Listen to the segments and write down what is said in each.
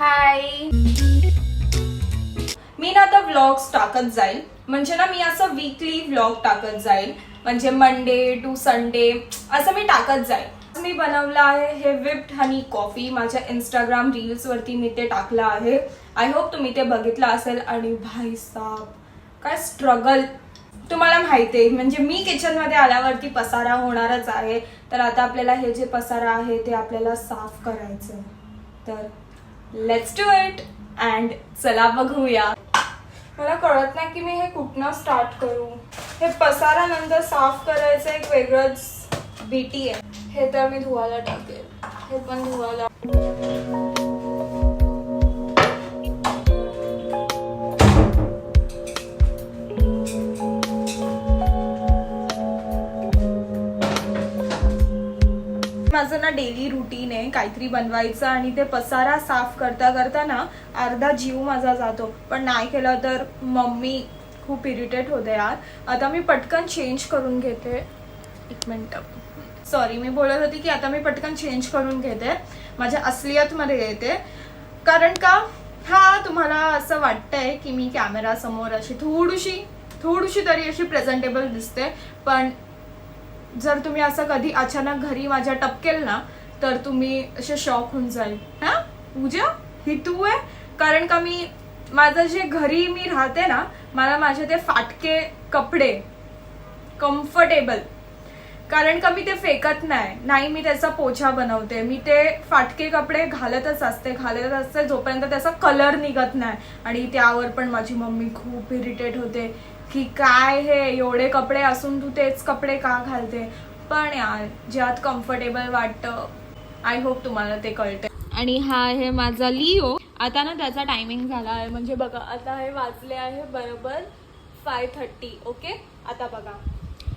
हाय. मी ना आता व्लॉग्स टाकत जाईल, म्हणजे ना मी असं वीकली व्लॉग टाकत जाईल, म्हणजे मंडे टू संडे असं मी टाकत जाईल. मी बनवलं आहे हे व्हिप्ड हनी कॉफी, माझ्या इंस्टाग्राम रील्स वरती मी ते टाकलं आहे. आय होप तुम्ही ते बघितलं असेल. आणि भाई साहब काय स्ट्रगल तुम्हाला माहिती आहे, म्हणजे मी किचन मध्ये आल्यावरती पसारा होणारच आहे. तर आता आपल्याला हे जे पसारा आहे ते आपल्याला साफ करायचं. तर लेट्स डू इट अँड चला बघूया. मला कळत नाही की मी हे कुठनं स्टार्ट करू. हे पसारा नंतर साफ करायचं एक वेगळंच बीटी आहे. हे तर मी धुवायला टाकेल, हे पण धुवायला. माझं ना डेली रुटीन आहे काहीतरी बनवायचं, आणि ते पसारा साफ करता करता ना अर्धा जीव माझा जातो. पण नाही केलं तर मम्मी खूप इरिटेट होते यार. आता मी पटकन चेंज करून घेते. एक मिनिट, सॉरी, मी बोलत होती की आता मी पटकन चेंज करून घेते, माझ्या असलियत मध्ये येते. कारण का तुम्हाला असं वाटतंय की मी कॅमेरा समोर अशी थोडीशी तरी अशी प्रेझेंटेबल दिसते, पण जर तुम्ही असं कधी अचानक घरी माझ्या टपकेल ना तर तुम्ही असे शॉक होऊन जाईल. हा पूजा ही तू आहे? कारण का मी माझं जे घरी मी राहते ना, मला माझे ते फाटके कपडे कम्फर्टेबल, कारण का मी ते फेकत नाही, मी त्याचा पोछा बनवते. मी ते फाटके कपडे घालतच असते जोपर्यंत त्याचा कलर निघत नाही. आणि त्यावर पण माझी मम्मी खूप इरिटेट होते की काय हे एवढे कपडे असून तू तेच कपडे का घालते. पण यार ज्यात कम्फर्टेबल वाटतं, आय होप तुम्हाला ते कळते. आणि हा आहे माझा लिओ. आता ना त्याचा टायमिंग झाला आहे, म्हणजे बघा आता हे वाजले आहे बरोबर 5:30. ओके, आता बघा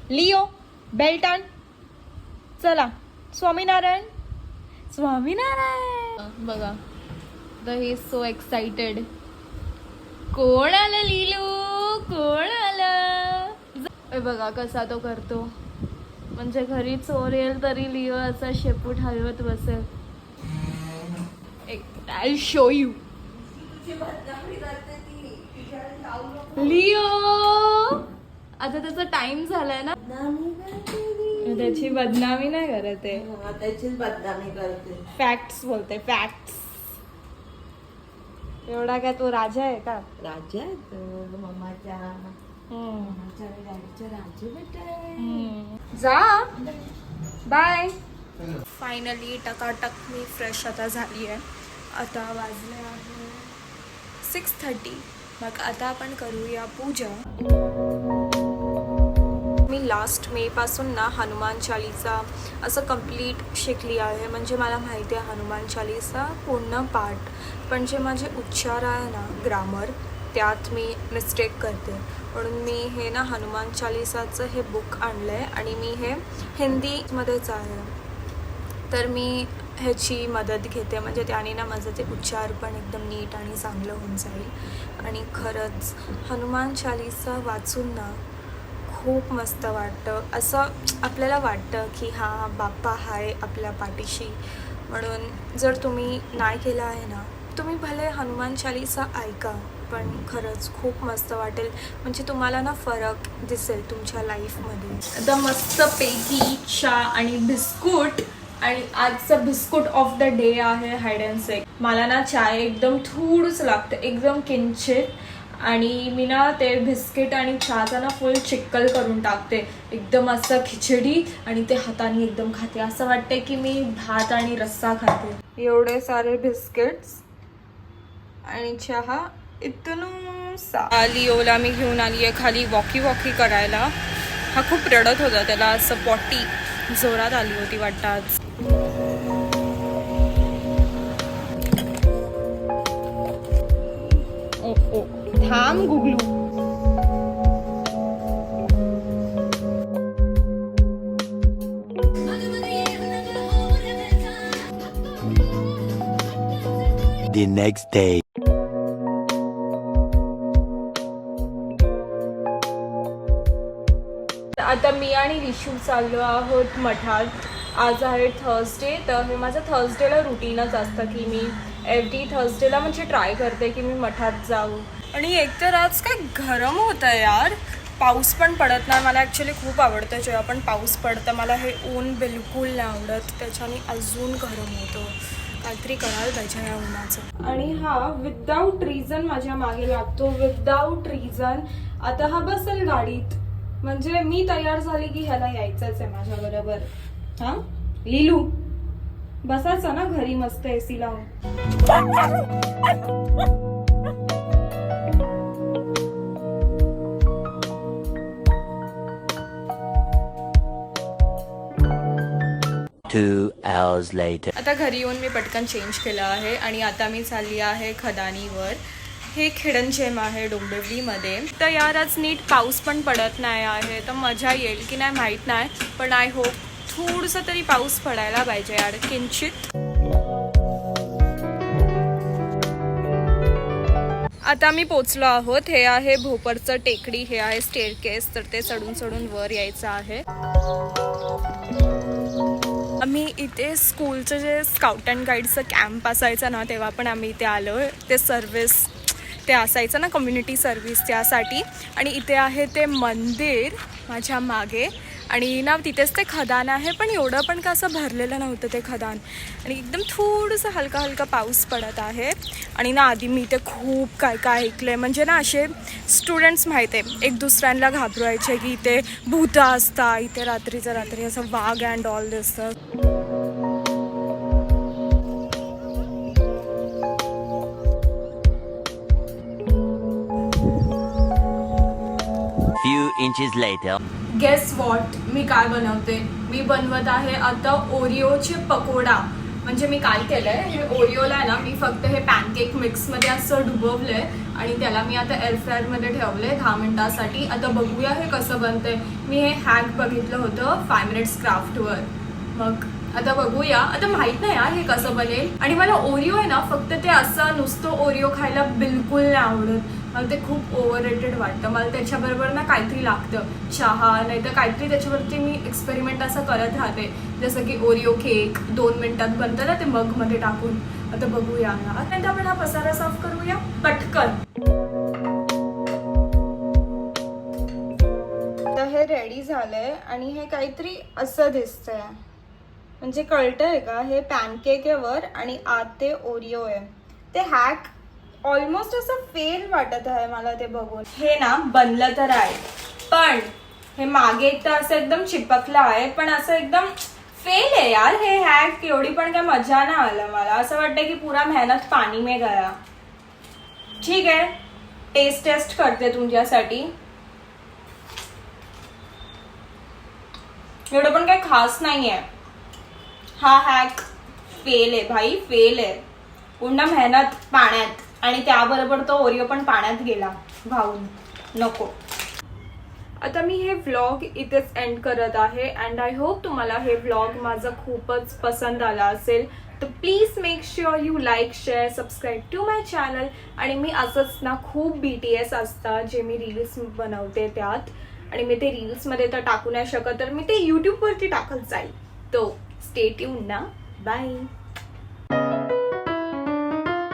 लिओ बेल्ट आण, चला स्वामीनारायण. बघा द ही सो एक्साइटेड. कोण आलं लिलू, कोण आलं? बघा कसा तो करतो, म्हणजे घरी चोर येईल तरी लिओ असा शेपूट हलवत बसेल. I'll show you. लिओ आता त्याचा टाइम झालाय ना, त्याची बदनामी नाही करत आहे, त्याचीच बदनामी करते. फॅक्ट्स बोलते, फॅक्ट्स. एवढा काय तो राजा आहे का? राजा मम्माच्या राजा बेटा. जा बाय. फायनली टकाटक मी फ्रेश आता झाली आहे. आता वाजले आहे 6:30. मग आता आपण करूया पूजा. मी लास्ट मे पासून ना हनुमान चालीसा असं कंप्लीट शिकली आहे. म्हणजे मला माहिती आहे हनुमान चालीसा पूर्ण पाठ, पण जे माझे उच्चार आहे ना, ग्रामर, त्यात मी मिस्टेक करते. म्हणून मी हे ना हनुमान चालीसाचं हे बुक आणलं आहे, आणि मी हे हिंदीमध्येच आहे. तर मी ह्याची मदत घेते, म्हणजे त्याने ना माझं ते उच्चार पण एकदम नीट आणि चांगलं होऊन जाईल. आणि खरंच हनुमान चालीसा वाचून ना खूप मस्त वाटतं. असं आपल्याला वाटतं की बाप्पा हाय आपल्या पाठीशी. म्हणून जर तुम्ही नाही केलं आहे ना, तुम्ही भले हनुमान चालीसा ऐका, पण खरंच खूप मस्त वाटेल. म्हणजे तुम्हाला ना फरक दिसेल तुमच्या लाईफमध्ये. आता मस्तपैकी चहा आणि बिस्कुट, आणि आजचं बिस्कुट ऑफ द डे आहे हाईड अँड सीक. मला ना चाय एकदम थोडंच लागतं, एकदम किंचित. आणि मी ना ते बिस्किट आणि चहाचा ना फुल चिक्कल करून टाकते, एकदम असं खिचडी, आणि ते हाताने एकदम खाते. असं वाटते की मी भात आणि रस्सा खाते. एवढे सारे बिस्किट्स आणि चहा इतनुसा. लिओला मी घेऊन आली आहे खाली वॉकी करायला. हा खूप रडत होता, त्याला असं पॉटी जोरात आली होती वाटतं आज. ओ थांब गुगलू. The next day. आता मी आणि रिशू चाललो आहोत मठात. आज आहे थर्सडे, तर हे माझं थर्सडेला रुटीनच असतं की मी एव्हरी थर्सडेला म्हणजे ट्राय करते की मी मठात जाऊ. आणि एकतर आज काय गरम होतं यार, पाऊस पण पडत नाही. मला ॲक्च्युली खूप आवडतं जेव्हा पण पाऊस पडतं. मला हे ऊन बिलकुल नाही आवडत, त्याच्याने अजून गरम होतं. काहीतरी करायला पाहिजे या उन्हाचं. आणि हा विदाऊट रिझन माझ्या मागे लागतो, विदाऊट रिझन. आता हा बसेल गाडीत, म्हणजे मी तयार झाली की ह्याला यायचंच आहे माझ्याबरोबर. हां लिलू, बसायचं ना घरी मस्त AC लावून. 2 hours later. आता घरी येऊन मी पटकन चेंज केलं आहे आणि आता मी चालली आहे खदानीवर. हे हिडन जेम आहे डोंबिवलीमध्ये. तर यार आज नीट पाऊस पण पडत नाही आहे, तर मजा येईल की नाही माहीत नाही, पण आय होप थोडंसं तरी पाऊस पडायला पाहिजे यार, किंचित. आता मी पोचलो आहोत. हे आहे भोपरचं टेकडी, हे आहे स्टेअरकेस, तर ते चढून चढून वर यायचं आहे. आम्ही इथे स्कूलचं जे स्काउट अँड गाईडचं कॅम्प असायचं ना, तेव्हा पण आम्ही इथे आलो. ते सर्विस ते असायचं ना, कम्युनिटी सर्विस, त्यासाठी. आणि इथे आहे ते मंदिर माझ्या मागे, आणि ना तिथेच ते खदान आहे, पण एवढं पण का असं भरलेलं नव्हतं ते खदान. आणि एकदम थोडंसं हलका हलका पाऊस पडत आहे. आणि ना आधी मी इथे खूप काय काय ऐकलं आहे, म्हणजे ना असे स्टुडंट्स माहीत आहे एक दुसऱ्यांना घाबरवायचे की इथे भूतं असतात, इथे रात्रीचं रात्री असं वाघ अँड ऑल दिसतं. Few inches later. Guess what मी काय बनवते? मी बनवत आहे आता ओरिओचे पकोडा. म्हणजे मी काय केलं आहे, हे ओरिओला आहे ना, मी फक्त हे पॅनकेक मिक्समध्ये असं डुबवलं आहे आणि त्याला मी आता एअरफ्रायरमध्ये ठेवलं आहे 10 मिनिटासाठी. आता बघूया हे कसं बनतंय. मी हे हॅक बघितलं होतं 5 मिनिट्स क्राफ्टवर. मग आता बघूया. आता माहीत नाही यार हे कसं बनेल. आणि मला ओरिओ आहे ना, फक्त ते असं नुसतं ओरिओ खायला बिलकुल नाही आवडत. मला ते खूप ओव्हररेटेड वाटतं. मला त्याच्याबरोबर ना काहीतरी लागतं, चहा नाही तर काहीतरी त्याच्यावरती मी एक्सपेरिमेंट असं करत राहते. जसं की ओरिओ केक 2 मिनिटात बनतं ना ते मगमध्ये टाकून. आता बघूया ना. आता आपण हा पसारा साफ करूया पटकन. तर हे रेडी झालंय आणि हे काहीतरी असं दिसतंय, म्हणजे कळतंय का, हे पॅनकेक आहे वर आणि आत ते ओरिओ आहे. ते हॅक ऑलमोस्ट असं फेल वाटत आहे मला ते बघून. हे ना बनलं तर आहे, पण हे मागे तर असं एकदम चिपकलं आहे, पण असं एकदम फेल आहे यार हे हॅक. एवढी पण काय मजा नाही आलं मला. असं वाटतं की पुरा मेहनत पाणी में गया. ठीक आहे, टेस्ट करते तुमच्यासाठी. एवढं पण काही खास नाही आहे. हा हॅक फेल आहे भाई, फेल आहे. पूर्ण मेहनत पाण्यात, आणि त्याबरोबर तो ओरिओ पण पाण्यात गेला वाहून. नको. आता मी हे व्लॉग इथेच एंड करत आहे. अँड आय होप तुम्हाला हे व्लॉग माझा खूपच पसंत आला असेल. तर please make sure you like, share, subscribe to my channel. आणि मी असंच ना खूप BTS असतात जे मी रील्स बनवते त्यात, आणि मी ते रील्समध्ये तर टाकू नाही शकत, तर मी ते यूट्यूबवरती टाकत जाईल. तो स्टे ट्यून ना. बाय.